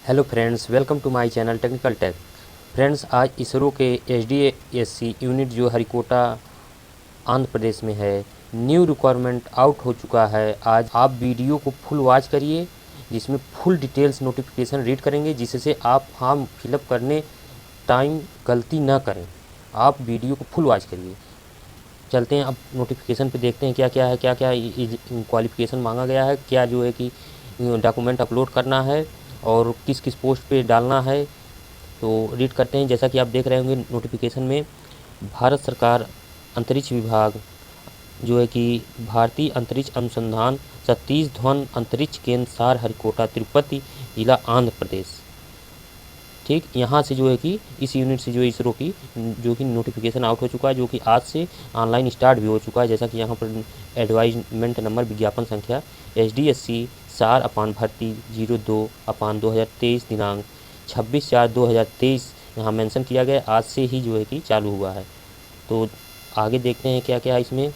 Hello friends, welcome to my channel technical tech. Friends, आज इसरो के एचडीएससी unit जो हरिकोटा आंध्र प्रदेश में है, न्यू रिक्वायरमेंट आउट हो चुका है। आज आप वीडियो को फुल वॉच करिए, जिसमें फुल डिटेल्स नोटिफिकेशन रीड करेंगे, जिससे आप फॉर्म फिलअप करने टाइम गलती ना करें। आप वीडियो को फुल वॉच करिए। चलते हैं अब नोटिफिकेशन पे, देखते हैं क्या क्या है, क्या क्या क्वालिफिकेशन मांगा गया है, क्या जो है कि डॉक्यूमेंट अपलोड करना है और किस किस पोस्ट पे डालना है। तो रीड करते हैं। जैसा कि आप देख रहे होंगे नोटिफिकेशन में, भारत सरकार अंतरिक्ष विभाग जो है कि भारतीय अंतरिक्ष अनुसंधान सतीश धवन अंतरिक्ष केंद्र सार हरिकोटा तिरुपति जिला आंध्र प्रदेश, ठीक, यहाँ से जो है कि इस यूनिट से जो इसरो की जो कि नोटिफिकेशन आउट हो चुका है, जो कि आज से ऑनलाइन स्टार्ट भी हो चुका है। जैसा कि यहाँ पर एडवाइजमेंट नंबर विज्ञापन संख्या HDSC सार अपान भर्ती 02/2023 दिनांक 26/4/2023 यहाँ मेंशन किया गया। आज से ही जो है कि चालू हुआ है। तो आगे देखते हैं क्या क्या इसमें।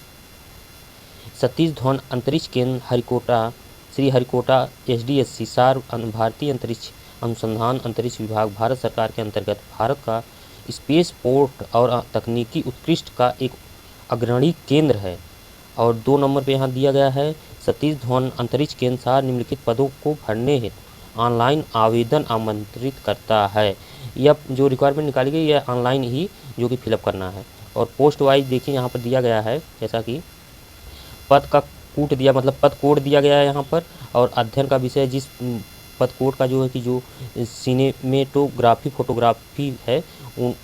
सतीश धवन अंतरिक्ष केंद्र हरिकोटा, श्री हरिकोटा HDSC सार भारतीय अंतरिक्ष अनुसंधान अंतरिक्ष विभाग भारत सरकार के अंतर्गत भारत का स्पेस पोर्ट और तकनीकी उत्कृष्ट का एक अग्रणी केंद्र है। और 2 नंबर पे यहाँ दिया गया है, सतीश धवन अंतरिक्ष केंद्र सार निम्नलिखित पदों को भरने हेतु ऑनलाइन आवेदन आमंत्रित करता है। यह जो रिक्वायरमेंट निकाली गई है ऑनलाइन ही जो कि फिलअप करना है। और पोस्ट वाइज देखिए यहाँ पर दिया गया है, जैसा कि पद का कूट दिया, मतलब पद कोड दिया गया है यहाँ पर। और अध्ययन का विषय, जिस पद कोड का जो है कि जो सिनेमेटोग्राफी फोटोग्राफी है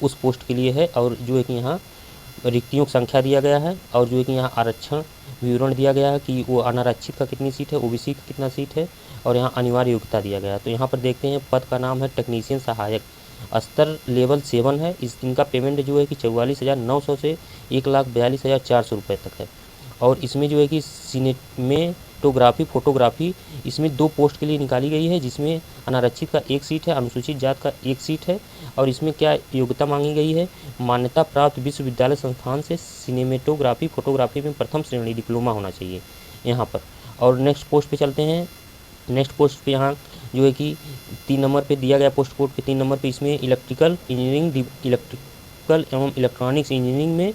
उस पोस्ट के लिए है। और जो है कि यहाँ रिक्तियों की संख्या दिया गया है। और जो है कि यहाँ आरक्षण विवरण दिया गया है कि वो अनारक्षित का कितनी सीट है, OBC का कितना सीट है, और यहाँ अनिवार्य योग्यता दिया गया है। तो यहाँ पर देखते हैं, पद का नाम है टेक्नीशियन सहायक, स्तर लेवल 7 है। इनका पेमेंट जो है कि 44,900 से 1,42,400 रुपये तक है। और इसमें जो है कि सिनेमेटोग्राफी फोटोग्राफी, इसमें 2 पोस्ट के लिए निकाली गई है, जिसमें अनारक्षित का 1 सीट है, अनुसूचित जात का 1 सीट है। और इसमें क्या योग्यता मांगी गई है, मान्यता प्राप्त विश्वविद्यालय संस्थान से सिनेमेटोग्राफी फोटोग्राफी में प्रथम श्रेणी डिप्लोमा होना चाहिए यहाँ पर। और नेक्स्ट पोस्ट पे चलते हैं। नेक्स्ट पोस्ट पे यहाँ जो है कि 3 नंबर पे दिया गया, पोस्ट कोड पे 3 नंबर पे इसमें इलेक्ट्रिकल इंजीनियरिंग, इलेक्ट्रिकल एवं इलेक्ट्रॉनिक्स इंजीनियरिंग में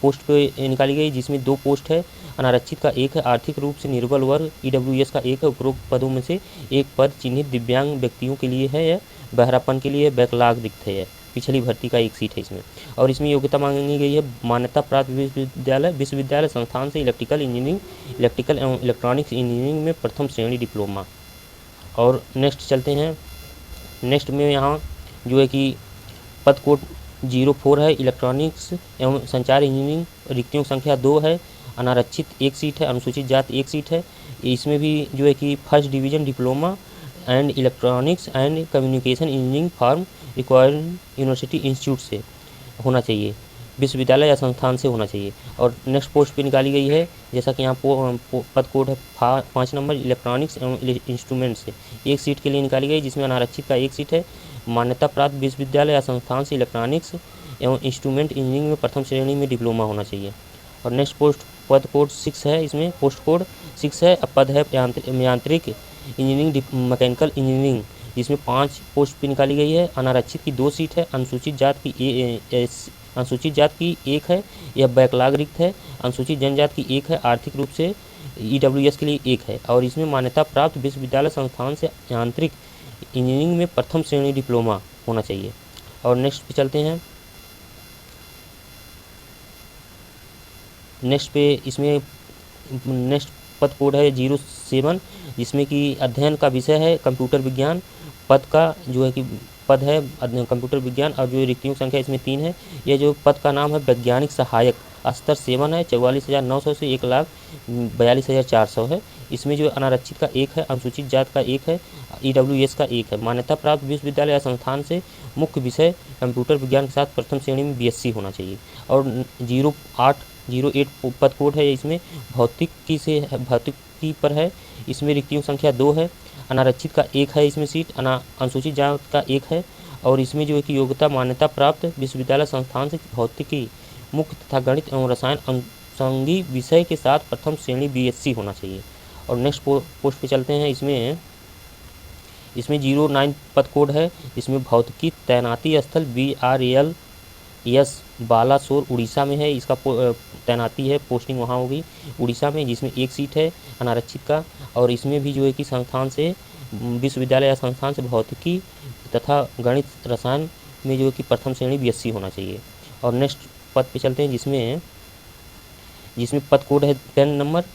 पोस्ट पे निकाली गई, जिसमें 2 पोस्ट है। अनारक्षित का 1 है, आर्थिक रूप से निर्बल वर्ग EWS का 1 है। उपरोक्त पदों में से एक पद चिन्हित दिव्यांग व्यक्तियों के लिए है या बहरापन के लिए बैकलॉग रिक्त है। पिछली भर्ती का 1 सीट है इसमें। और इसमें योग्यता मांगी गई है, मान्यता प्राप्त विश्वविद्यालय संस्थान से इलेक्ट्रिकल इंजीनियरिंग, इलेक्ट्रिकल एवं इलेक्ट्रॉनिक्स इंजीनियरिंग में प्रथम श्रेणी डिप्लोमा। और नेक्स्ट चलते हैं। नेक्स्ट में यहाँ जो है कि पद कोड 04 है, इलेक्ट्रॉनिक्स एवं संचार इंजीनियरिंग, रिक्तियों की संख्या 2 है, अनारक्षित 1 सीट है, अनुसूचित जात 1 सीट है। इसमें भी जो है कि first division diploma and electronics and communication engineering form required university institute से होना चाहिए, विश्वविद्यालय या संस्थान से होना चाहिए। और नेक्स्ट पोस्ट पे निकाली गई है, जैसा कि यहाँ पद कोड है 5 नंबर, इलेक्ट्रॉनिक्स एवं इंस्ट्रूमेंट से 1 सीट के लिए निकाली गई, जिसमें अनारक्षित का 1 सीट है, मान्यता प्राप्त विश्वविद्यालय या संस्थान से इलेक्ट्रॉनिक्स एवं इंस्ट्रूमेंट इंजीनियरिंग में प्रथम श्रेणी में डिप्लोमा होना चाहिए। और नेक्स्ट पोस्ट पद कोड 6 है, इसमें पोस्ट कोड 6 है। पद है यांत्रिक इंजीनियरिंग, मैकेनिकल इंजीनियरिंग, जिसमें 5 पोस्ट पे निकाली गई है। अनारक्षित की 2 सीट है, अनुसूचित जात की 1 है, यह बैकलॉग रिक्त है। अनुसूचित जनजात की 1 है, आर्थिक रूप से EWS के लिए 1 है। और इसमें मान्यता प्राप्त विश्वविद्यालय संस्थान से यांत्रिक इंजीनियरिंग में प्रथम श्रेणी डिप्लोमा होना चाहिए। और नेक्स्ट पे चलते हैं। नेक्स्ट पे इसमें नेक्स्ट पद कोड है 07, जिसमें कि अध्ययन का विषय है कंप्यूटर विज्ञान। पद का जो है कि पद है कंप्यूटर विज्ञान। और जो रिक्तियों की संख्या इसमें 3 है। यह जो पद का नाम है वैज्ञानिक सहायक, स्तर 7 है, 44,900 से 1,42,400 है। इसमें जो अनारक्षित का 1 है, अनुसूचित जात का 1 है, EWS का 1 है। मान्यता प्राप्त विश्वविद्यालय या संस्थान से मुख्य विषय कंप्यूटर विज्ञान के साथ प्रथम श्रेणी में BSc होना चाहिए। और 08 पद कोड है, इसमें भौतिकी पर है। इसमें रिक्तियों की संख्या 2 है, अनारक्षित का 1 है इसमें सीट, अनुसूचित जात का 1 है। और इसमें जो है कि योग्यता मान्यता प्राप्त विश्वविद्यालय संस्थान से भौतिकी मुख्य तथा गणित एवं रसायन अनुषंगी विषय के साथ प्रथम श्रेणी BSc होना चाहिए। और नेक्स्ट पोस्ट पे चलते हैं। इसमें 09 पद कोड है। इसमें भौतिकी तैनाती स्थल BRALS बालासोर उड़ीसा में है। इसका तैनाती है, पोस्टिंग वहाँ होगी उड़ीसा में, जिसमें एक सीट है अनारक्षित का। और इसमें भी जो है कि संस्थान से, विश्वविद्यालय या संस्थान से भौतिकी तथा गणित रसायन में जो है कि प्रथम श्रेणी BSc होना चाहिए। और नेक्स्ट पद पे चलते हैं, जिसमें पद कोड है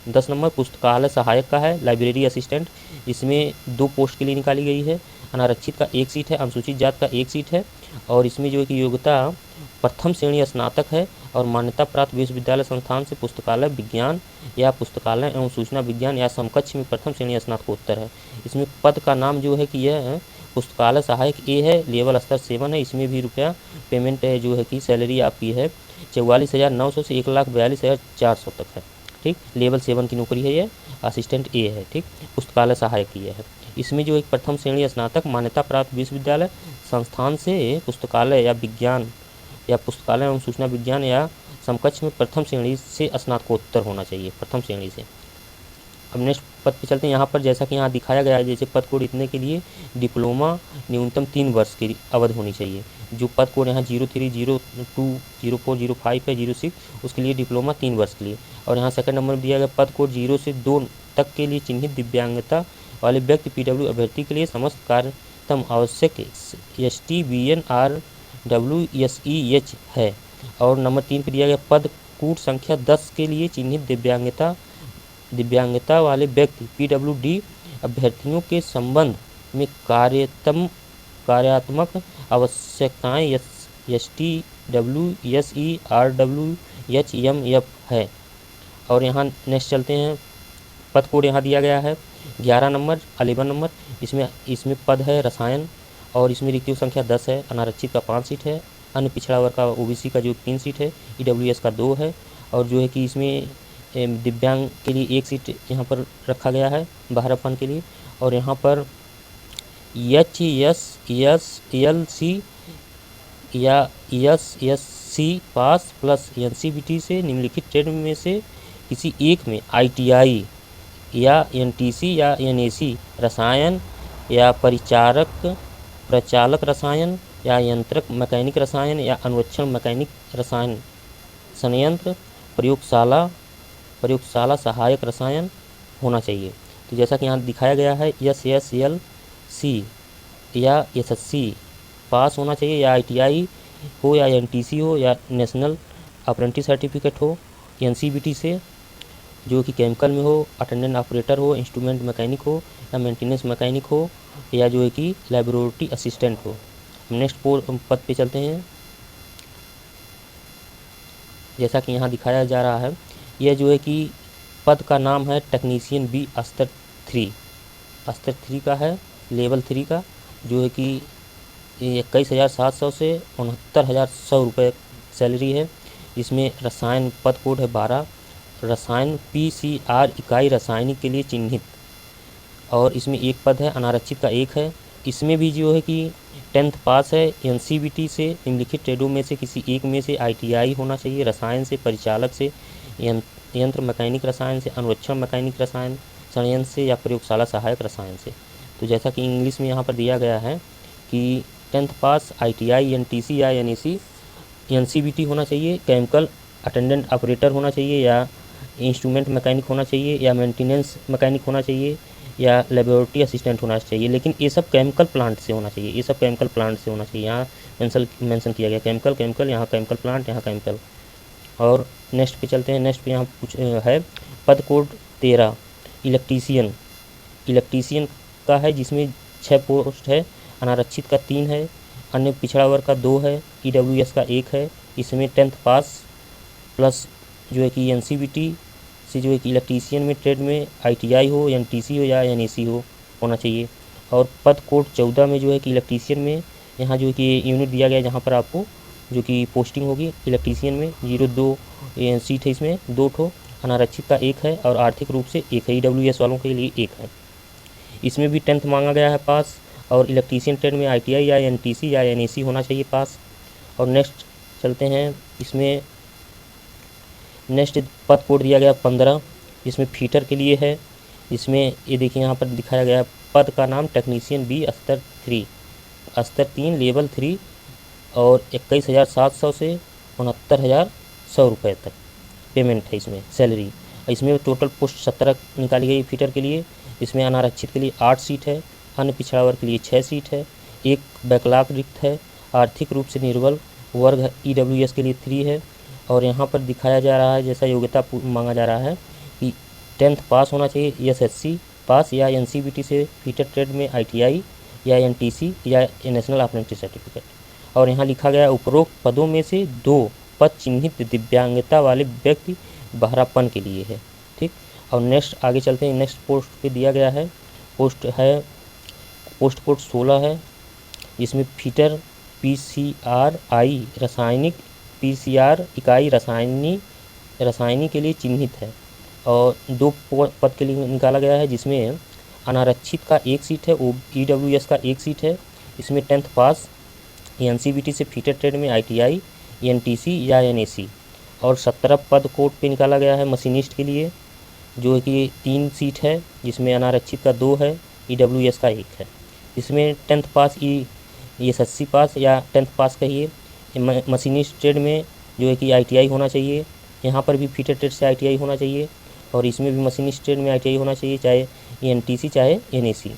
10 नंबर पुस्तकालय सहायक का है, लाइब्रेरी असिस्टेंट। इसमें 2 पोस्ट के लिए निकाली गई है। अनारक्षित का 1 सीट है, अनुसूचित जात का 1 सीट है। और इसमें जो है कि योग्यता प्रथम श्रेणी स्नातक है और मान्यता प्राप्त विश्वविद्यालय संस्थान से पुस्तकालय विज्ञान या पुस्तकालय एवं सूचना विज्ञान या समकक्ष में प्रथम श्रेणी स्नातकोत्तर है। इसमें पद का नाम जो है कि यह पुस्तकालय सहायक A है, लेवल स्तर 7 है। इसमें भी रुपया पेमेंट है, जो है कि सैलरी आपकी है 44,900 से 1,42,400 तक है। ठीक, लेवल 7 की नौकरी है, ये असिस्टेंट A है। ठीक, पुस्तकालय सहायक ये है। इसमें जो एक प्रथम श्रेणी स्नातक मान्यता प्राप्त विश्वविद्यालय संस्थान से पुस्तकालय या विज्ञान या पुस्तकालय एवं सूचना विज्ञान या समकक्ष में प्रथम श्रेणी से स्नातकोत्तर होना चाहिए, प्रथम श्रेणी से। अब नेक्स्ट पद पे चलते हैं। यहाँ पर जैसा कि यहाँ दिखाया गया है, जैसे पद कोड इतने के लिए डिप्लोमा न्यूनतम 3 वर्ष की अवधि होनी चाहिए। जो पद कोड यहाँ 03, 02, 04, 05 है, 06, उसके लिए डिप्लोमा 3 वर्ष के लिए। और यहाँ सेकंड नंबर में दिया गया पद कोड 0 से 2 तक के लिए चिन्हित दिव्यांगता वाले व्यक्ति PW अभ्यर्थी के लिए समस्त कार्यतम आवश्यक ST BN RWSEH है। और नंबर 3 पर दिया गया पद कोड संख्या 10 के लिए चिन्हित दिव्यांगता वाले व्यक्ति PWD अभ्यर्थियों के संबंध में कार्यात्मक आवश्यकताएं ST WSE RWHMF है। और यहाँ नेक्स्ट चलते हैं, पद कोड यहाँ दिया गया है 11 नंबर। इसमें पद है रसायन और इसमें रिक्तियों संख्या 10 है। अनारक्षित का 5 सीट है, अन्य पिछड़ा वर्ग का OBC का जो 3 सीट है, EWS का 2 है। और जो है कि इसमें दिव्यांग के लिए 1 सीट यहाँ पर रखा गया है 12 फन के लिए। और यहाँ पर HSLC या SSC पास प्लस NCVT से निम्नलिखित ट्रेड में से किसी एक में ITI या NTC या NAC रसायन या प्रचालक रसायन या यंत्रक मैकेनिक रसायन या अनुरक्षण मैकेनिक रसायन संयंत्र प्रयोगशाला सहायक रसायन होना चाहिए। तो जैसा कि यहाँ दिखाया गया है, SSLC या SSC पास होना चाहिए, या ITI हो या NTC हो या नेशनल अप्रेंटिस सर्टिफिकेट हो, NCVT से जो कि केमिकल में हो, अटेंडेंट ऑपरेटर हो, इंस्ट्रूमेंट मैकेनिक हो या मेंटेनेंस मैकेनिक हो, या जो है कि लैबोरेटरी असिस्टेंट हो। नेक्स्ट पद पे चलते हैं। जैसा कि यहाँ दिखाया जा रहा है, यह जो है कि पद का नाम है टेक्नीशियन B स्तर 3 का है, लेवल 3 का, जो है कि 21,700 से 69,100 रुपये सैलरी है। इसमें रसायन पद कोड है 12, रसायन PCR इकाई रासायनिक के लिए चिन्हित। और इसमें 1 पद है, अनारक्षित का 1 है। इसमें भी जो है कि 10th पास है। NCVT से निम्नलिखित ट्रेडों में से किसी एक में से ITI होना चाहिए, रसायन से, परिचालक से, यंत्र मैकेनिक रसायन से, अनुरक्षण मैकेनिक रसायन संयंत्र से या प्रयोगशाला सहायक रसायन से। तो जैसा कि इंग्लिश में यहाँ पर दिया गया है कि 10th पास, ITI, NTC या NAC, NCVT होना चाहिए, केमिकल अटेंडेंट ऑपरेटर होना चाहिए, या इंस्ट्रूमेंट मैकेनिक होना चाहिए, या मेंटेनेंस मैकेनिक होना चाहिए, या लेबोरेटरी असिस्टेंट होना चाहिए। लेकिन ये सब केमिकल प्लांट से होना चाहिए, यहाँ मेंशन किया गया केमिकल, यहाँ केमिकल प्लांट, यहाँ केमिकल। और नेक्स्ट पे चलते हैं। नेक्स्ट पे यहाँ कुछ है पद कोड 13 इलेक्ट्रीशियन का है, जिसमें 6 पोस्ट है। अनारक्षित का 3 है, अन्य पिछड़ा वर्ग का 2 है, EWS का 1 है। इसमें 10th पास प्लस जो है कि NCVT से जो है कि इलेक्ट्रीशियन में ट्रेड में ITI हो, NTC हो या NAC होना चाहिए। और पद कोड 14 में जो है कि इलेक्ट्रीशियन में यहाँ जो है कि यूनिट दिया गया है, जहाँ पर आपको जो कि पोस्टिंग होगी इलेक्ट्रीशियन में 02 सीट है, इसमें 2 ठो। अनारक्षित का 1 है और आर्थिक रूप से 1 है, EWS वालों के लिए 1 है। इसमें भी 10th मांगा गया है पास, और इलेक्ट्रीशियन ट्रेड में ITI या NTC या NAC होना चाहिए पास। और नेक्स्ट चलते हैं, इसमें नेक्स्ट पद कोड दिया गया 15, इसमें फीटर के लिए है। इसमें ये देखिए यहाँ पर दिखाया गया है पद का नाम टेक्नीशियन बी स्तर 3 लेवल 3 और 21,700 से 69,100 रुपये तक पेमेंट है इसमें सैलरी। इसमें टोटल पोस्ट 17 निकाली गई फिटर के लिए। इसमें अनारक्षित के लिए 8 सीट है, अन्य पिछड़ा वर्ग के लिए 6 सीट है, एक बैकलॉग रिक्त है, आर्थिक रूप से निर्बल वर्ग EWS के लिए 3 है। और यहाँ पर दिखाया जा रहा है जैसा योग्यता मांगा जा रहा है कि 10th पास होना चाहिए, SSC पास या NCVT से फिटर ट्रेड में ITI या NTC या नेशनल अप्रेंटिस सर्टिफिकेट। और यहाँ लिखा गया उपरोक्त पदों में से 2 पद चिन्हित दिव्यांगता वाले व्यक्ति बहरापन के लिए है। ठीक, और नेक्स्ट आगे चलते हैं। नेक्स्ट पोस्ट पे दिया गया है पोस्ट कोड 16 है, जिसमें फिटर PCRI रासायनिक PCR इकाई रसायनी के लिए चिन्हित है। और 2 पद के लिए निकाला गया है, जिसमें अनारक्षित का 1 सीट है, EWS का 1 सीट है। इसमें 10th पास NCVT से फिटर ट्रेड में ITI NTC या NAC। और 17 पद कोड पे निकाला गया है मशीनिस्ट के लिए, जो कि 3 सीट है, जिसमें अनारक्षित का 2 है, EWS का 1 है। इसमें 10th पास SSC पास या 10th पास कहिए, मशीनिस्ट ट्रेड में जो है कि ITI होना चाहिए। यहाँ पर भी फिटर ट्रेड से ITI होना चाहिए, और इसमें भी मशीनिस्ट ट्रेड में ITI होना चाहिए, चाहे NTC चाहे NAC।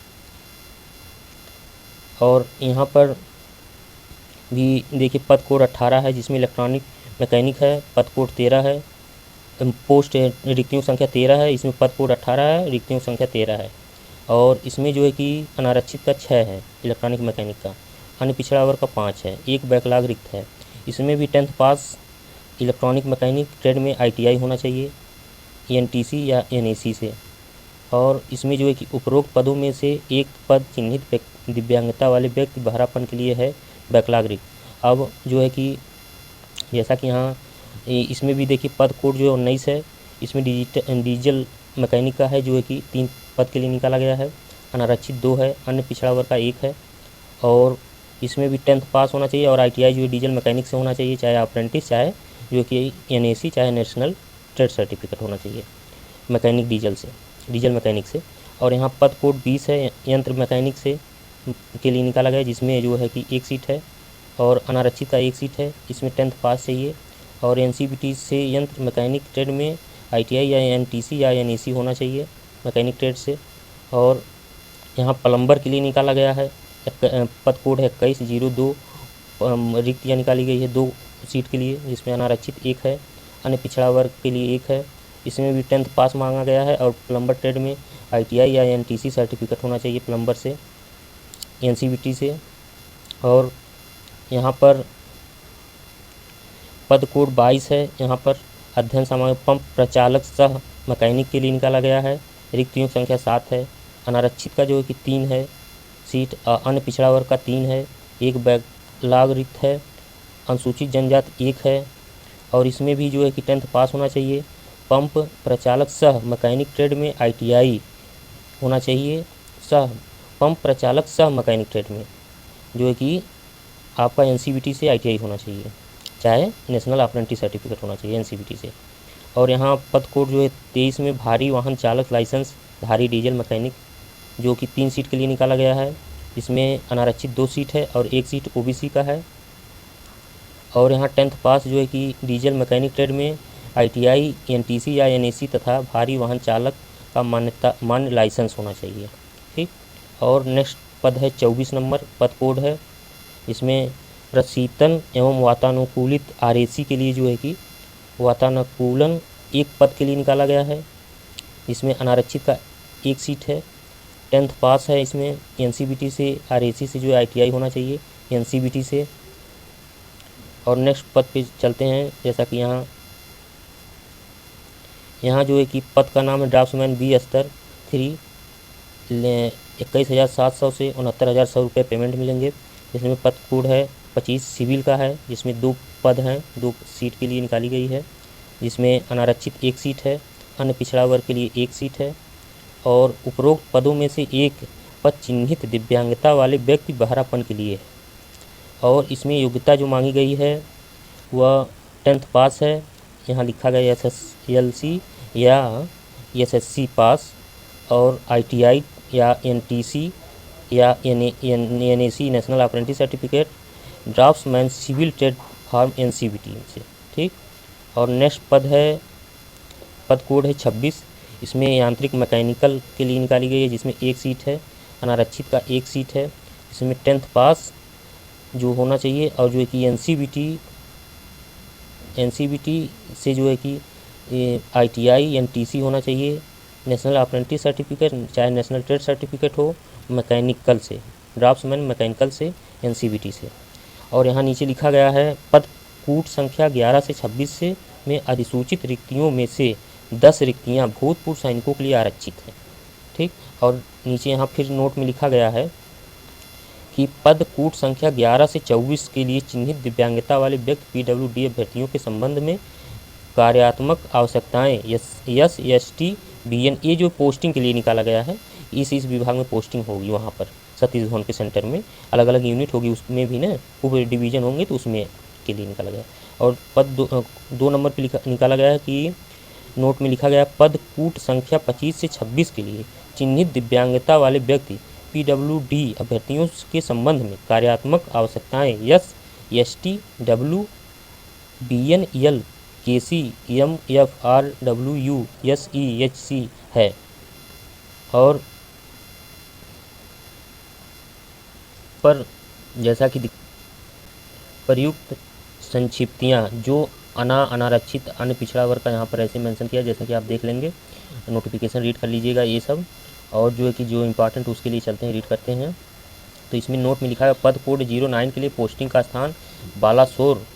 और यहाँ पर भी देखिए पद कोड 18 है, जिसमें इलेक्ट्रॉनिक मैकेनिक है, पद कोड 13 है, पोस्ट रिक्तियों संख्या 13 है, इसमें पद कोड 18 है, रिक्तियों संख्या 13 है। और इसमें जो है कि अनारक्षित का 6 है इलेक्ट्रॉनिक मैकेनिक का, अन्य पिछड़ा वर्ग का 5 है, एक बैकलॉग रिक्त है। इसमें भी 10th पास इलेक्ट्रॉनिक मैकेनिक ट्रेड में ITI होना चाहिए, NTC या NAC से। और इसमें जो है कि उपरोक्त पदों में से एक पद चिन्हित दिव्यांगता वाले व्यक्ति बहरापन के लिए है, बैकलॉग रिक्त। अब जो है कि जैसा कि यहाँ इसमें भी देखिए पद कोड जो 19 है, इसमें डीजल मैकेनिक का है, जो है कि 3 पद के लिए निकाला गया है, अनारक्षित 2 है, अन्य पिछड़ा वर्ग का 1 है। और इसमें भी 10th पास होना चाहिए, और ITI जो है डीजल मैकेनिक से होना चाहिए, चाहे अप्रेंटिस चाहे जो कि NAC चाहे नेशनल ट्रेड सर्टिफिकेट होना चाहिए मैकेनिक डीजल मैकेनिक से। और यहाँ पद कोड 20 है, यंत्र मैकेनिक से के लिए निकाला गया, जिसमें जो है कि 1 सीट है, और अनारक्षित का 1 सीट है। इसमें 10th पास चाहिए, और NCVT से यंत्र मैकेनिक ट्रेड में ITI या NTC या NAC होना चाहिए मैकेनिक ट्रेड से। और यहाँ प्लम्बर के लिए निकाला गया है, पद कोड है 2102, रिक्तियाँ निकाली गई है 2 सीट के लिए, जिसमें अनारक्षित 1 है, अन्य पिछड़ा वर्ग के लिए 1 है। इसमें भी 10th पास मांगा गया है, और प्लम्बर ट्रेड में ITI या NTC सर्टिफिकेट होना चाहिए प्लम्बर से, NCVT से। और यहाँ पर पद कोड 22 है, यहाँ पर अध्ययन सामग्री पंप प्रचालक सह मैकेनिक के लिए निकाला गया है, रिक्तियों संख्या 7 है, अनारक्षित का जो है कि 3 है सीट, अन्य पिछड़ा वर्ग का 3 है, एक बैकलॉग रिक्त है, अनुसूचित जनजाति 1 है। और इसमें भी जो है कि 10th पास होना चाहिए, पंप प्रचालक सह मैकेनिक ट्रेड में ITI होना चाहिए, पंप प्रचालक सह मैकेनिक ट्रेड में जो है कि आपका NCVT से ITI होना चाहिए, चाहे नेशनल अप्रेंटिस सर्टिफिकेट होना चाहिए NCVT से। और यहाँ पद कोड जो है 23 में भारी वाहन चालक लाइसेंस धारी डीजल मैकेनिक, जो कि 3 सीट के लिए निकाला गया है। इसमें अनारक्षित 2 सीट है, और 1 सीट OBC का है। और यहाँ 10th पास जो है कि डीजल मैकेनिक ट्रेड में ITI NTC या NAC तथा भारी वाहन चालक का मान्य लाइसेंस होना चाहिए। ठीक, और नेक्स्ट पद है 24 नंबर पद कोड है, इसमें प्रशीतन एवं वातानुकूलित RAC के लिए जो है कि वातानुकूलन 1 पद के लिए निकाला गया है। इसमें अनारक्षित का 1 सीट है, 10th पास है। इसमें NCVT से RAC से जो ITI होना चाहिए NCVT से। और नेक्स्ट पद पे चलते हैं, जैसा कि यहाँ जो है कि पद का नाम है ड्राफ्ट्समैन B स्तर 3, 21,700 से 69,100 रुपये पेमेंट मिलेंगे। इसमें पद कोड है 25 सिविल का है, जिसमें 2 पद हैं, 2 सीट के लिए निकाली गई है, जिसमें अनारक्षित 1 सीट है, अन्य पिछड़ा वर्ग के लिए 1 सीट है। और उपरोक्त पदों में से एक पद चिन्हित दिव्यांगता वाले व्यक्ति बहरापन के लिए है। और इसमें योग्यता जो मांगी गई है वह 10th पास है, यहाँ लिखा गया SSLC या SSC पास, और ITI या NTC या NAC national apprentice certificate, draftsman civil trade form NCVT से, ठीक। और नेक्स्ट पद कोड है 26। इसमें यांत्रिक मैकेनिकल के लिए निकाली गई है, जिसमें 1 सीट है, अनारक्षित का 1 सीट है। इसमें 10th पास जो होना चाहिए, और जो है कि NCVT से जो है कि ITI NTC होना चाहिए, नेशनल अप्रेंटिस सर्टिफिकेट चाहे नेशनल ट्रेड सर्टिफिकेट हो, मैकेनिकल से, ड्राफ्ट्समैन मैकेनिकल से, NCVT से। और यहाँ नीचे लिखा गया है पद कूट संख्या 11 से 26 से में अधिसूचित रिक्तियों में से 10 रिक्तियाँ भूतपूर्व सैनिकों के लिए आरक्षित हैं, ठीक। और नीचे यहाँ फिर नोट में लिखा गया है कि पद कूट संख्या 11 से 24 के लिए चिन्हित दिव्यांगता वाले व्यक्ति PWD अभ्यर्थियों के संबंध में कार्यात्मक आवश्यकताएं SST BN, ये जो पोस्टिंग के लिए निकाला गया है, इस विभाग में पोस्टिंग होगी। वहाँ पर सतीश धवन के सेंटर में अलग अलग यूनिट होगी, उसमें भी ना उप डिवीज़न होंगे, तो उसमें के लिए निकाला गया। और पद 2 नंबर पर निकाला गया है कि नोट में लिखा गया पद कूट संख्या 25 से 26 के लिए चिन्हित दिव्यांगता वाले व्यक्ति PWD अभ्यर्थियों के संबंध में कार्यात्मक आवश्यकताएं SST BN EL KC MF RWU SEHC है। और पर जैसा कि प्रयुक्त संक्षिप्तियाँ जो अनारक्षित अन्य पिछड़ा वर्ग का यहाँ पर ऐसे मेंशन किया, जैसा कि आप देख लेंगे, नोटिफिकेशन रीड कर लीजिएगा ये सब। और जो है कि जो इम्पोर्टेंट उसके लिए चलते हैं, रीड करते हैं। तो इसमें नोट में लिखा है पद कोड 09 के लिए पोस्टिंग का स्थान बालासोर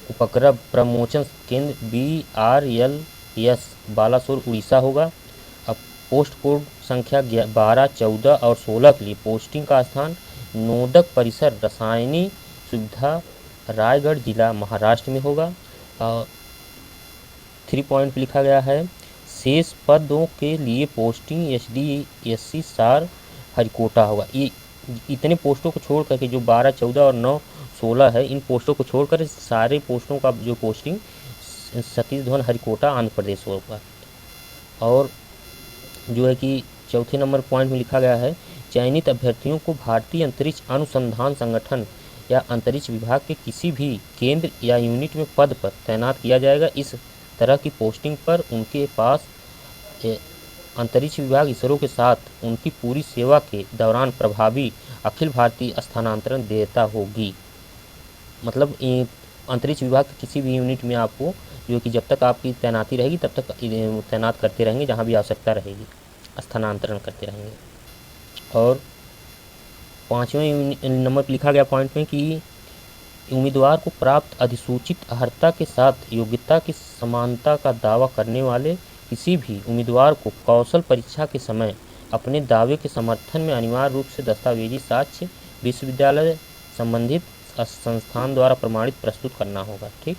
उपग्रह प्रमोचन केंद्र BRLS बालासोर उड़ीसा होगा। अब पोस्ट कोड संख्या 12, 14 और 16 के लिए पोस्टिंग का स्थान नोदक परिसर रसायनी सुविधा रायगढ़ जिला महाराष्ट्र में होगा। 3 पॉइंट लिखा गया है शेष पदों के लिए पोस्टिंग SDSC सार हरिकोटा होगा। ये इतने पोस्टों को छोड़ करके जो 12, 14 और 9, 16 है, इन पोस्टों को छोड़कर सारे पोस्टों का जो पोस्टिंग सतीश धवन हरिकोटा आंध्र प्रदेश होगा। और जो है कि चौथे नंबर पॉइंट में लिखा गया है चयनित अभ्यर्थियों को भारतीय अंतरिक्ष अनुसंधान संगठन या अंतरिक्ष विभाग के किसी भी केंद्र या यूनिट में पद पर तैनात किया जाएगा। इस तरह की पोस्टिंग पर उनके पास अंतरिक्ष विभाग इसरो के साथ उनकी पूरी सेवा के दौरान प्रभावी अखिल भारतीय स्थानांतरण देयता होगी। मतलब अंतरिक्ष विभाग के किसी भी यूनिट में आपको जो कि जब तक आपकी तैनाती रहेगी तब तक तैनात करते रहेंगे, जहाँ भी आवश्यकता रहेगी स्थानांतरण करते रहेंगे। और 5वें नंबर पर लिखा गया पॉइंट में कि उम्मीदवार को प्राप्त अधिसूचित अर्हता के साथ योग्यता की समानता का दावा करने वाले किसी भी उम्मीदवार को कौशल परीक्षा के समय अपने दावे के समर्थन में अनिवार्य रूप से दस्तावेजी साक्ष्य विश्वविद्यालय संबंधित संस्थान द्वारा प्रमाणित प्रस्तुत करना होगा, ठीक।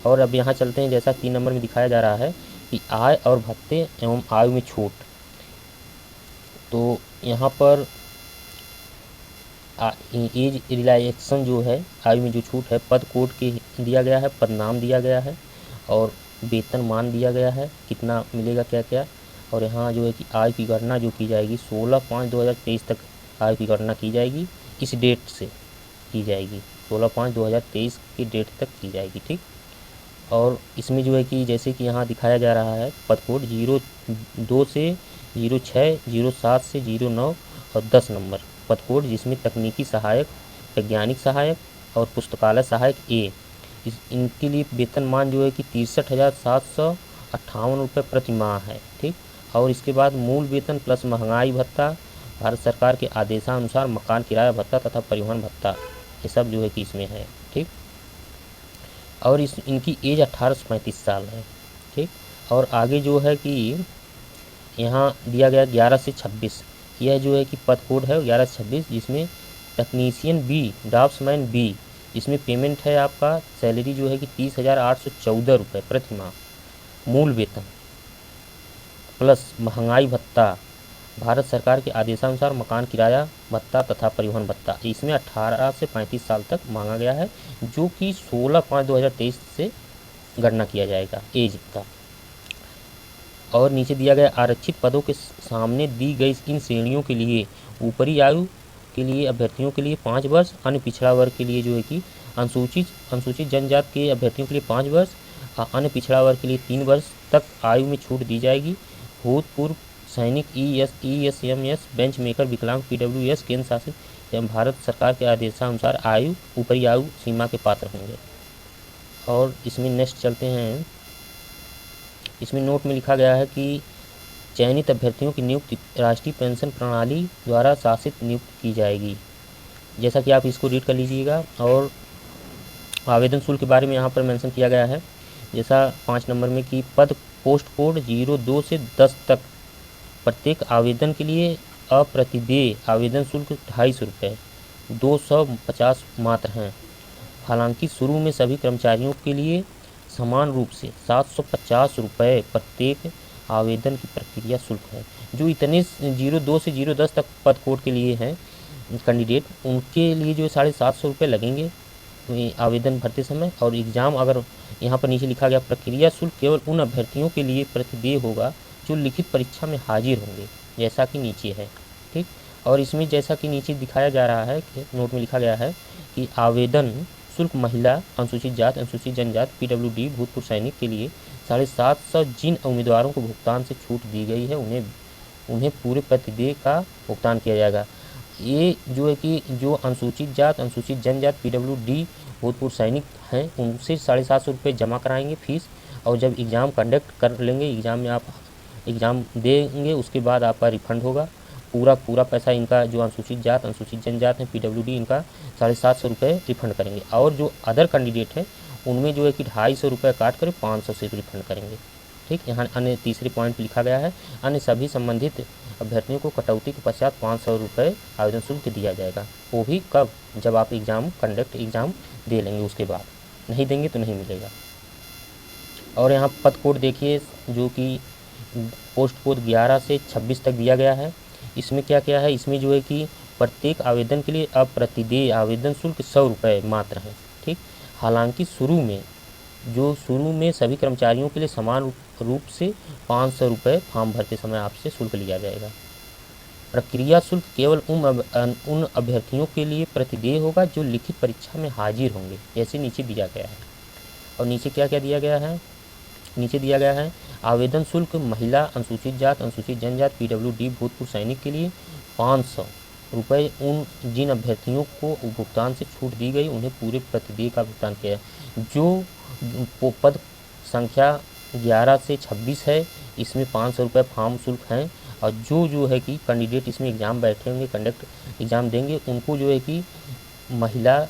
और अब यहाँ चलते हैं, जैसा 3 नंबर में दिखाया जा रहा है कि आय और भत्ते एवं आयु में छूट। तो यहाँ पर एज रिलैक्सेशन जो है, आयु में जो छूट है, पद कोड के दिया गया है, पद नाम दिया गया है और वेतन मान दिया गया है कितना मिलेगा क्या क्या। और यहाँ जो है कि आय की गणना जो की जाएगी 16/5/2023 तक आय की गणना की जाएगी, इस डेट से की जाएगी, 16/5/2023 की डेट तक की जाएगी, ठीक। और इसमें जो है कि जैसे कि यहाँ दिखाया जा रहा है पद कोड 02 से 06, 07 से 09 और 10 नंबर पद कोड, जिसमें तकनीकी सहायक, वैज्ञानिक सहायक और पुस्तकालय सहायक A, इनके लिए वेतनमान जो है कि 63,758 रुपये प्रति माह है, ठीक। और इसके बाद मूल वेतन प्लस महंगाई भत्ता, भारत सरकार के आदेशानुसार मकान किराया भत्ता तथा परिवहन भत्ता, ये सब जो है कि इसमें है, ठीक। और इनकी एज 18 से 35 साल है, ठीक। और आगे जो है कि यहाँ दिया गया 11 से 26, यह जो है कि पद कोड है 11 से 26, जिसमें टेक्नीशियन B, ड्राफ्ट्समैन B, इसमें पेमेंट है आपका सैलरी जो है कि 30,814 रुपये प्रति माह, मूल वेतन प्लस महंगाई भत्ता, भारत सरकार के आदेशानुसार मकान किराया भत्ता तथा परिवहन भत्ता, इसमें 18 से 35 साल तक मांगा गया है, जो कि 16/5/2023 से गणना किया जाएगा एज का। और नीचे दिया गया आरक्षित पदों के सामने दी गई इन श्रेणियों के लिए ऊपरी आयु के लिए अभ्यर्थियों के लिए 5 वर्ष, अन्य पिछड़ा वर्ग के लिए जो है कि अनुसूचित जनजाति के अभ्यर्थियों के लिए 5 वर्ष, अन्य पिछड़ा वर्ग के लिए 3 वर्ष तक आयु में छूट दी जाएगी। भूतपूर्व सैनिक ESMS बेंच मेकर विकलांग PWS केंद्र शासित एवं भारत सरकार के आदेशानुसार ऊपरी आयु सीमा के पात्र होंगे। और इसमें नेक्स्ट चलते हैं। इसमें नोट में लिखा गया है कि चयनित अभ्यर्थियों की नियुक्ति राष्ट्रीय पेंशन प्रणाली द्वारा शासित नियुक्त की जाएगी। जैसा कि आप इसको रीड कर लीजिएगा। और आवेदन शुल्क के बारे में यहाँ पर मेंशन किया गया है, जैसा 5 नंबर में कि पद पोस्ट कोड 02 से 10 तक प्रत्येक आवेदन के लिए अप्रतिदेय आवेदन शुल्क 250 रुपये 250 मात्र हैं। हालांकि शुरू में सभी कर्मचारियों के लिए समान रूप से 750 रुपये प्रत्येक आवेदन की प्रक्रिया शुल्क है। जो इतने 02 से 010 तक पद कोड के लिए हैं कैंडिडेट, उनके लिए जो 750 रुपये लगेंगे आवेदन भरते समय। और एग्ज़ाम, अगर यहाँ पर नीचे लिखा गया प्रक्रिया शुल्क केवल उन अभ्यर्थियों के लिए प्रतिदेय होगा जो लिखित परीक्षा में हाजिर होंगे, जैसा कि नीचे है। ठीक। और इसमें जैसा कि नीचे दिखाया जा रहा है कि नोट में लिखा गया है कि आवेदन शुल्क महिला, अनुसूचित जाति, अनुसूचित जनजाति, PWD, भूतपूर्व सैनिक के लिए 750 जिन उम्मीदवारों को भुगतान से छूट दी गई है उन्हें पूरे प्रतिदेय का भुगतान किया जाएगा। ये जो है कि जो अनुसूचित जाति, अनुसूचित जनजाति, PWD, भूतपूर्व सैनिक हैं, उनसे 750 रुपये जमा कराएंगे फीस। और जब एग्ज़ाम कंडक्ट कर लेंगे, एग्ज़ाम में आप एग्ज़ाम देंगे, उसके बाद आपका रिफंड होगा। पूरा पैसा इनका जो अनुसूचित जाति, अनुसूचित जनजाति है, PWD, इनका 750 रुपये रिफंड करेंगे। और जो अदर कैंडिडेट हैं उनमें जो है कि 250 रुपये काट कर 500 से रिफंड करेंगे। ठीक। यहाँ अन्य तीसरे पॉइंट लिखा गया है, अन्य सभी संबंधित अभ्यर्थियों को कटौती के पश्चात 500 रुपये आवेदन शुल्क दिया जाएगा। वो भी कब? जब आप एग्ज़ाम दे लेंगे, उसके बाद। नहीं देंगे तो नहीं मिलेगा। और यहाँ पद कोड देखिए, जो कि पोस्ट कोड 11 से 26 तक दिया गया है। इसमें क्या क्या है? इसमें जो है कि प्रत्येक आवेदन के लिए अप्रतिदेय आवेदन शुल्क 100 रुपये मात्र है। ठीक। हालांकि शुरू में सभी कर्मचारियों के लिए समान रूप से 500 रुपये फॉर्म भरते समय आपसे शुल्क लिया जाएगा। प्रक्रिया शुल्क केवल उन अभ्यर्थियों के लिए प्रतिदेय होगा जो लिखित परीक्षा में हाजिर होंगे, जैसे नीचे दिया गया है। और नीचे क्या क्या दिया गया है? नीचे दिया गया है आवेदन शुल्क महिला, अनुसूचित जाति, अनुसूचित जनजाति, PWD, भूतपूर्व सैनिक के लिए 500 रुपये उन जिन अभ्यर्थियों को भुगतान से छूट दी गई उन्हें पूरे प्रतिदेय का भुगतान किया है। जो पद संख्या 11 से 26 है, इसमें 500 रुपये फॉर्म शुल्क हैं। और जो है कि कैंडिडेट इसमें एग्ज़ाम बैठे होंगे, कंडक्ट एग्ज़ाम देंगे, उनको जो है कि महिला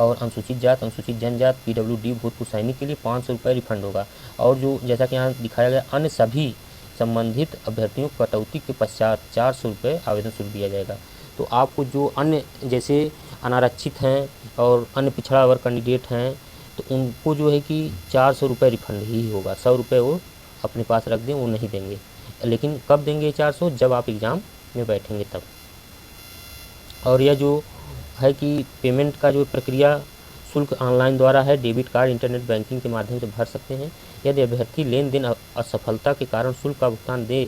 और अनुसूचित जाति, अनुसूचित जनजाति, PWD, भूतपूर्व सैनिक के लिए 500 रुपये रिफंड होगा। और जो जैसा कि यहाँ दिखाया गया, अन्य सभी संबंधित अभ्यर्थियों को कटौती के पश्चात 400 रुपये आवेदन शुल्क दिया जाएगा। तो आपको जो अन्य जैसे अनारक्षित हैं और अन्य पिछड़ा वर्ग कैंडिडेट हैं, तो उनको जो है कि 400 रुपये रिफंड ही होगा। 100 रुपये वो अपने पास रख दें, वो नहीं देंगे। लेकिन कब देंगे 400? जब आप एग्ज़ाम में बैठेंगे तब। और यह जो है कि पेमेंट का जो प्रक्रिया शुल्क ऑनलाइन द्वारा है, डेबिट कार्ड, इंटरनेट बैंकिंग के माध्यम से भर सकते हैं। यदि अभ्यर्थी लेन देन असफलता के कारण शुल्क का भुगतान देय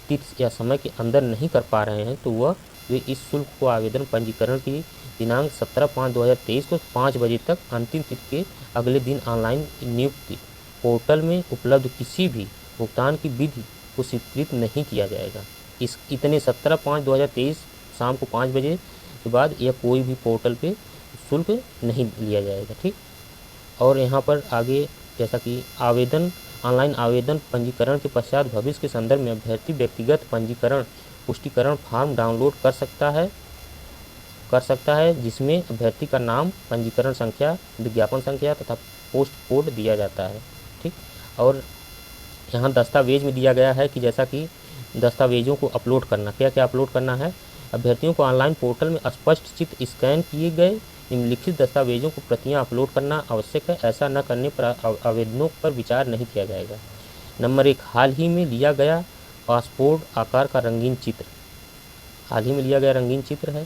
तिथि या समय के अंदर नहीं कर पा रहे हैं, तो वे इस शुल्क को आवेदन पंजीकरण की दिनांक 17/5/2023 को 5 बजे तक अंतिम तिथि के अगले दिन ऑनलाइन नियुक्ति पोर्टल में उपलब्ध किसी भी भुगतान की विधि को स्वीकृत नहीं किया जाएगा। इतने 17/5/2023 शाम को 5 बजे के बाद यह कोई भी पोर्टल पे शुल्क नहीं लिया जाएगा। ठीक। और यहाँ पर आगे जैसा कि ऑनलाइन आवेदन पंजीकरण के पश्चात भविष्य के संदर्भ में अभ्यर्थी व्यक्तिगत पंजीकरण पुष्टिकरण फॉर्म डाउनलोड कर सकता है, जिसमें अभ्यर्थी का नाम, पंजीकरण संख्या, विज्ञापन संख्या तथा पोस्ट कोड दिया जाता है। ठीक। और यहाँ दस्तावेज में दिया गया है कि जैसा कि दस्तावेजों को अपलोड करना, क्या क्या अपलोड करना है। अभ्यर्थियों को ऑनलाइन पोर्टल में स्पष्ट चित्र स्कैन किए गए निम्नलिखित दस्तावेजों को प्रतियां अपलोड करना आवश्यक है। ऐसा न करने पर आवेदनों पर विचार नहीं किया जाएगा। नंबर 1, हाल ही में लिया गया पासपोर्ट आकार का रंगीन चित्र। हाल ही में लिया गया रंगीन चित्र है,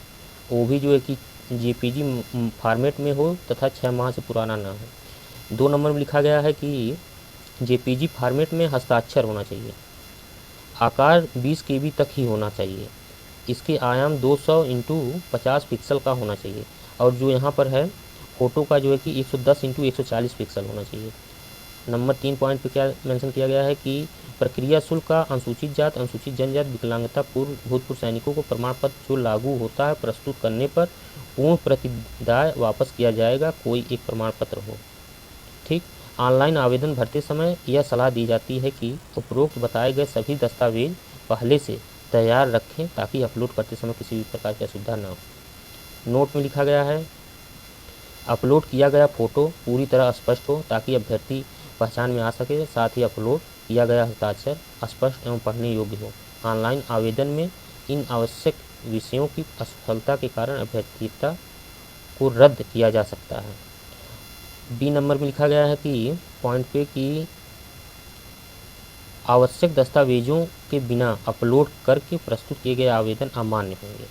वो भी जो है कि JPG फॉर्मेट में हो तथा 6 माह से पुराना ना हो। 2 नंबर में लिखा गया है कि JPG फॉर्मेट में हस्ताक्षर होना चाहिए। आकार 20 KB तक ही होना चाहिए। इसके आयाम 200 × 50 पिक्सल का होना चाहिए। और जो यहाँ पर है फ़ोटो का जो है कि 110 × 140 पिक्सल होना चाहिए। नंबर 3 पॉइंट पे क्या मेंशन किया गया है कि प्रक्रिया शुल्क का अनुसूचित जात, अनुसूचित जनजाति, विकलांगता, भूतपूर्व सैनिकों को प्रमाण पत्र जो लागू होता है प्रस्तुत करने पर पूर्ण प्रतिदाय वापस किया जाएगा, कोई एक प्रमाण पत्र हो। ठीक। ऑनलाइन आवेदन भरते समय यह सलाह दी जाती है कि उपरोक्त बताए गए सभी दस्तावेज पहले से तैयार रखें ताकि अपलोड करते समय किसी भी प्रकार की असुविधा न हो। नोट में लिखा गया है अपलोड किया गया फ़ोटो पूरी तरह स्पष्ट हो ताकि अभ्यर्थी पहचान में आ सके, साथ ही अपलोड किया गया हस्ताक्षर स्पष्ट एवं पढ़ने योग्य हो। ऑनलाइन आवेदन में इन आवश्यक विषयों की असफलता के कारण अभ्यर्थीता को रद्द किया जा सकता है। बी नंबर में लिखा गया है कि पॉइंट पे कि आवश्यक दस्तावेजों के बिना अपलोड करके प्रस्तुत किए गए आवेदन अमान्य होंगे।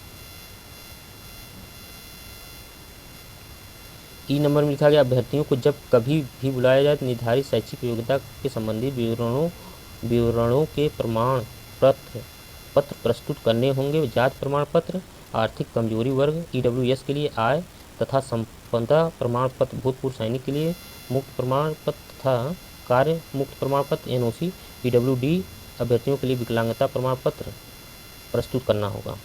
ई नंबर में लिखा गया अभ्यर्थियों को जब कभी भी बुलाया जाए तो निर्धारित शैक्षिक योग्यता के संबंधित विवरणों के प्रमाण पत्र प्रस्तुत करने होंगे। जाति प्रमाण पत्र, आर्थिक कमजोरी वर्ग EWS के लिए आय तथा संपदा प्रमाण पत्र, भूतपूर्व सैनिक के लिए मुक्त प्रमाण पत्र तथा कार्य मुक्त प्रमाण पत्र NOC, PWD अभ्यर्थियों के लिए विकलांगता प्रमाण पत्र प्रस्तुत करना होगा।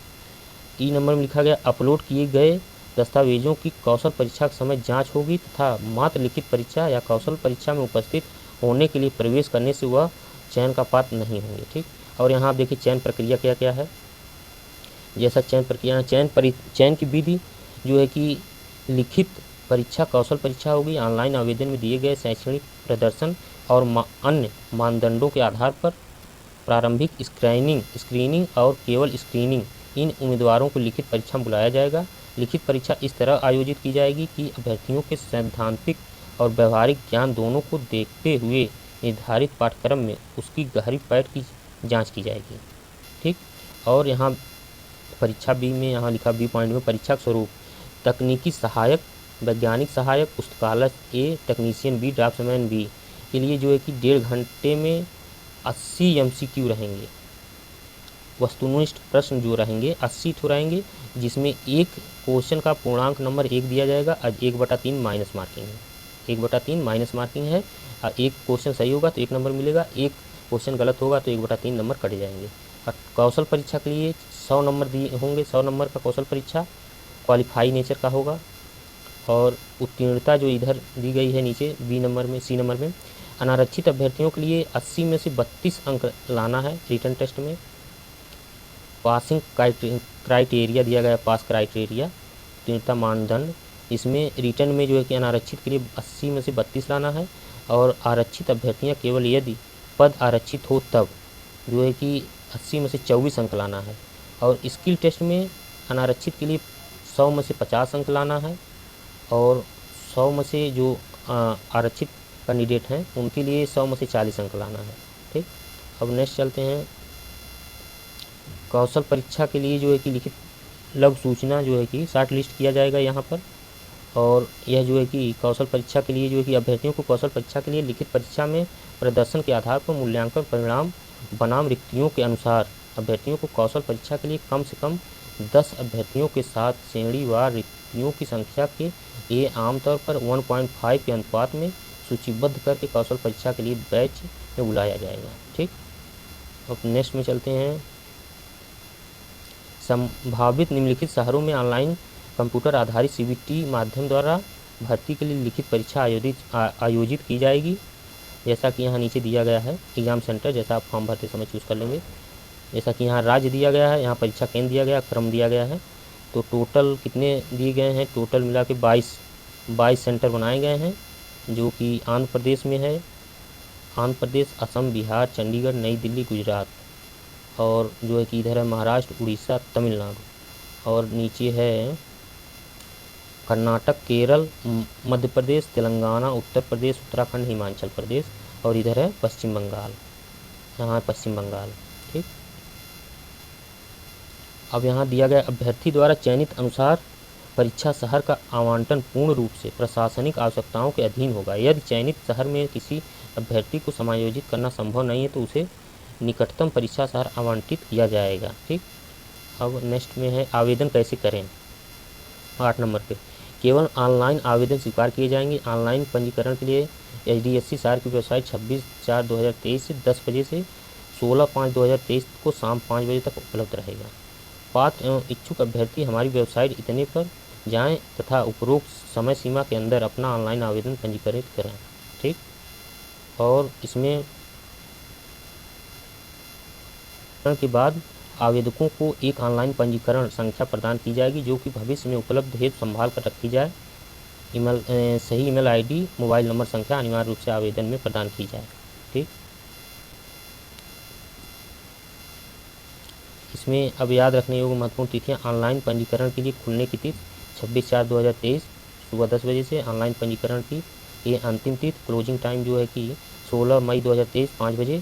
ई नंबर में लिखा गया अपलोड किए गए दस्तावेजों की कौशल परीक्षा के समय जांच होगी तथा मात्र लिखित परीक्षा या कौशल परीक्षा में उपस्थित होने के लिए प्रवेश करने से वह चयन का पात्र नहीं होंगे। ठीक। और यहाँ आप देखिए चयन प्रक्रिया क्या क्या है। जैसा चयन प्रक्रिया चयन की विधि जो है कि लिखित परीक्षा कौशल परीक्षा होगी। ऑनलाइन आवेदन में दिए गए शैक्षणिक प्रदर्शन और अन्य मानदंडों के आधार पर प्रारंभिक स्क्रीनिंग और केवल स्क्रीनिंग इन उम्मीदवारों को लिखित परीक्षा में बुलाया जाएगा। लिखित परीक्षा इस तरह आयोजित की जाएगी कि अभ्यर्थियों के सैद्धांतिक और व्यवहारिक ज्ञान दोनों को देखते हुए निर्धारित पाठ्यक्रम में उसकी गहरी पैठ की जांच की जाएगी। ठीक। और यहाँ परीक्षा बी में यहाँ लिखा बी पॉइंट में परीक्षा स्वरूप तकनीकी सहायक, वैज्ञानिक सहायक, पुस्तकालय A, technician B, draughtsman B के लिए जो है कि 1.5 घंटे में 80 MCQ रहेंगे। वस्तुनिष्ठ प्रश्न जो रहेंगे 80 ठो रहेंगे, जिसमें एक क्वेश्चन का पूर्णांक नंबर 1 दिया जाएगा और 1/3 माइनस मार्किंग है। 1/3 माइनस मार्किंग है और एक क्वेश्चन सही होगा तो 1 नंबर मिलेगा, एक क्वेश्चन गलत होगा तो 1/3 नंबर कट जाएंगे। और कौशल परीक्षा के लिए 100 नंबर दिए होंगे। 100 नंबर का कौशल परीक्षा क्वालिफाई नेचर का होगा। और उत्तीर्णता जो इधर दी गई है नीचे सी नंबर में अनारक्षित अभ्यर्थियों के लिए 80 में से 32 अंक लाना है रिटर्न टेस्ट में। पासिंग क्राइटेरिया दिया गया, पास क्राइटेरिया उत्तीर्णता मानदंड, इसमें रिटर्न में जो है कि अनारक्षित के लिए 80 में से 32 लाना है। और आरक्षित अभ्यर्थियां केवल यदि पद आरक्षित हो तब जो है कि 80 में से 24 अंक लाना है। और स्किल टेस्ट में अनारक्षित के लिए 100 में से 50 अंक लाना है और 100 में से जो आरक्षित कैंडिडेट हैं उनके लिए 100 में से 40 अंक लाना है। ठीक। अब नेक्स्ट चलते हैं। कौशल परीक्षा के लिए जो है कि लिखित लघु सूचना जो है कि शॉर्ट लिस्ट किया जाएगा यहाँ पर। और यह जो है कि कौशल परीक्षा के लिए जो है कि अभ्यर्थियों को कौशल परीक्षा के लिए लिखित परीक्षा में प्रदर्शन के आधार पर मूल्यांकन परिणाम बनाम रिक्तियों के अनुसार अभ्यर्थियों को कौशल परीक्षा के लिए कम से कम 10 अभ्यर्थियों के साथ श्रेणीवार रिक्तियों की संख्या के ये आमतौर पर 1.5 के अनुपात में सूचीबद्ध करके कौशल परीक्षा के लिए बैच में बुलाया जाएगा। ठीक। अब नेक्स्ट में चलते हैं। संभावित निम्नलिखित शहरों में ऑनलाइन कंप्यूटर आधारित CBT माध्यम द्वारा भर्ती के लिए लिखित परीक्षा आयोजित की जाएगी। जैसा कि यहाँ नीचे दिया गया है एग्ज़ाम सेंटर, जैसा आप फॉर्म भरते समय चूज़ कर लेंगे। जैसा कि यहाँ राज्य दिया गया है, यहाँ परीक्षा केंद्र दिया गया, क्रम दिया गया है। तो टोटल कितने दिए गए हैं, टोटल मिला के 22 सेंटर बनाए गए हैं, जो कि आंध्र प्रदेश में है। आंध्र प्रदेश, असम, बिहार, चंडीगढ़, नई दिल्ली, गुजरात, और जो है कि इधर है महाराष्ट्र, उड़ीसा, तमिलनाडु, और नीचे है कर्नाटक, केरल, मध्य प्रदेश, तेलंगाना, उत्तर प्रदेश, उत्तराखंड, हिमाचल प्रदेश, और इधर है पश्चिम बंगाल। यहाँ पश्चिम बंगाल। ठीक। अब यहाँ दिया गया अभ्यर्थी द्वारा चयनित अनुसार परीक्षा शहर का आवंटन पूर्ण रूप से प्रशासनिक आवश्यकताओं के अधीन होगा। यदि चयनित शहर में किसी अभ्यर्थी को समायोजित करना संभव नहीं है तो उसे निकटतम परीक्षा शहर आवंटित किया जाएगा। ठीक, अब नेक्स्ट में है आवेदन कैसे करें। 8 नंबर पे केवल ऑनलाइन आवेदन स्वीकार किए जाएंगे। ऑनलाइन पंजीकरण के लिए HDSC सार की वेबसाइट 26/4/2023 से 10 बजे से 16/5/2023 को शाम 5 बजे तक उपलब्ध रहेगा। पात्र एवं इच्छुक अभ्यर्थी हमारी वेबसाइट इतने पर जाएं तथा उपरोक्त समय सीमा के अंदर अपना ऑनलाइन आवेदन पंजीकृत करें। ठीक, और इसमें के बाद आवेदकों को एक ऑनलाइन पंजीकरण संख्या प्रदान की जाएगी जो कि भविष्य में उपलब्ध हेतु संभाल कर रखी जाए। सही ईमेल ID, मोबाइल नंबर संख्या अनिवार्य रूप से आवेदन में प्रदान की जाए। ठीक, इसमें अब याद रखने योग्य महत्वपूर्ण तिथियाँ। ऑनलाइन पंजीकरण के लिए खुलने की तिथि 26/4/2023 सुबह 10 बजे से। ऑनलाइन पंजीकरण की ये अंतिम तिथि, क्लोजिंग टाइम जो है कि 16 मई 2023 5 बजे।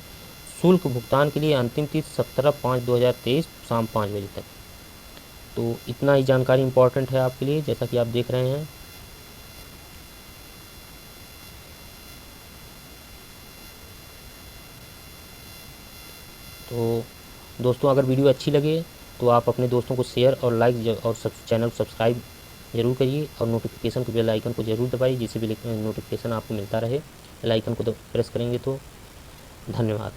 शुल्क भुगतान के लिए अंतिम तिथि 17/5/2023 शाम 5 बजे तक। तो इतना ही जानकारी इम्पोर्टेंट है आपके लिए, जैसा कि आप देख रहे हैं। तो दोस्तों, अगर वीडियो अच्छी लगे तो आप अपने दोस्तों को शेयर और लाइक और चैनल सब्सक्राइब जरूर करिए और नोटिफिकेशन के बेल आइकन को जरूर दबाइए, जिससे भी नोटिफिकेशन आपको मिलता रहे। बेल आइकन को प्रेस करेंगे तो। धन्यवाद।